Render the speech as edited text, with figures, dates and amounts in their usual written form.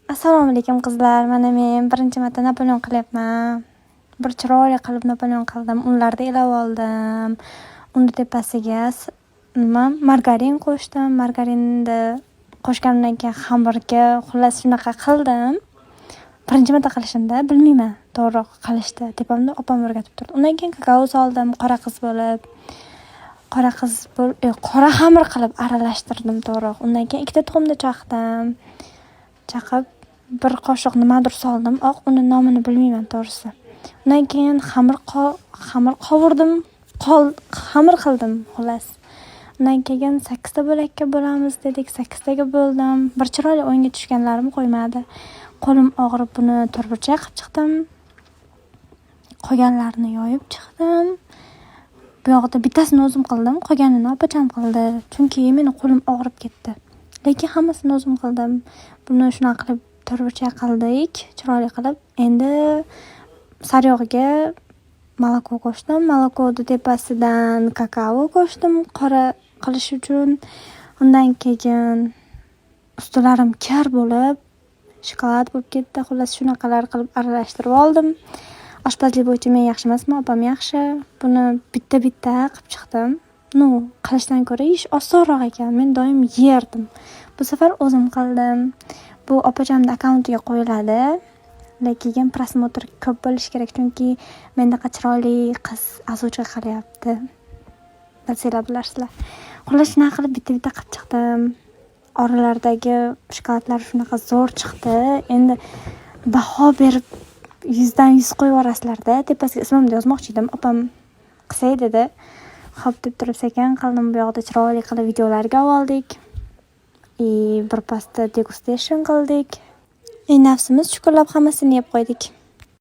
Assalomu alaykum qizlar. Mana men birinchi marta Napoleon qilyapman. Bir chiroyli qilib Napoleon qildim. Unlarni ilov oldim. Uni tepasiga margarin qo'shdim. Margarinni qo'shgandan keyin xamirga xullas shunaqa qildim. Birinchi marta qilishimda bilmayman to'g'ri qilishdi. Tepamda opam o'rgatib turdi. Undan keyin kakao soldim, qora xamir qilib aralashtirdim to'g'ri. Undan keyin ikkita tuxumni chaqib bir qoshiq nimadir soldim. Uni nomini bilmayman to'g'risi. Undan keyin xamir qovurdim, xamir qildim xullas. Undan keyin 8 ta bo'lakka bo'lamiz dedik. 8 taga bo'ldim. Bir chiroyli o'yinga tushganlarim qo'ymadi. Qo'lim og'rib buni to'rtburchak qilib chiqdim. Qolganlarini yoyib chiqdim. Bu yoqda bittasini o'zim qildim, qolganini opacham qildi. Chunki meni qo'lim og'rib ketdi. Lekin hammasini o'zim qildim. Buni shunaqa qilib to'rtburchak qildik, chiroyli qilib. Endi sariyog'iga moloko qo'shdim. Molokoni tepasidan kakao qo'shdim, qora qilish uchun. Undan keyin ustularim kir bo'lib, shokolad bo'lib ketdi. Xullas shunaqalar qilib aralashtirib oldim. Oshpazlik bo'yicha men yaxshi emasman, opam yaxshi. Buni bitta-bitta qilib chiqdim. Qilishdan ko'ra ish osonroq ekan. Men doim yerdim. Bu safar o'zim qildim. Bu opachamning akkauntiga qo'yiladi. Lekin prosmotr ko'p bo'lishi kerak, chunki mendaqa chiroyli qiz azuchka qilyapti. Bilsanglar bilasizlar. Xullas shunaqa qilib bitta-bitta qilib chiqdim. Oralardagi shokoladlar shunaqa zo'r chiqdi. Endi baho berib 100 dan 100 qo'yib yuborasizlar-da. Tepasiga ismimni yozmoqchi edim. Opam qilsay dedi. Xo'p deb turib sekin qildim. Bu yoqda chiroyli qilib videolarga oldik. Bir pasda degustation qildik. Nafsimiz shukurlab hammasini yeb qo'ydik.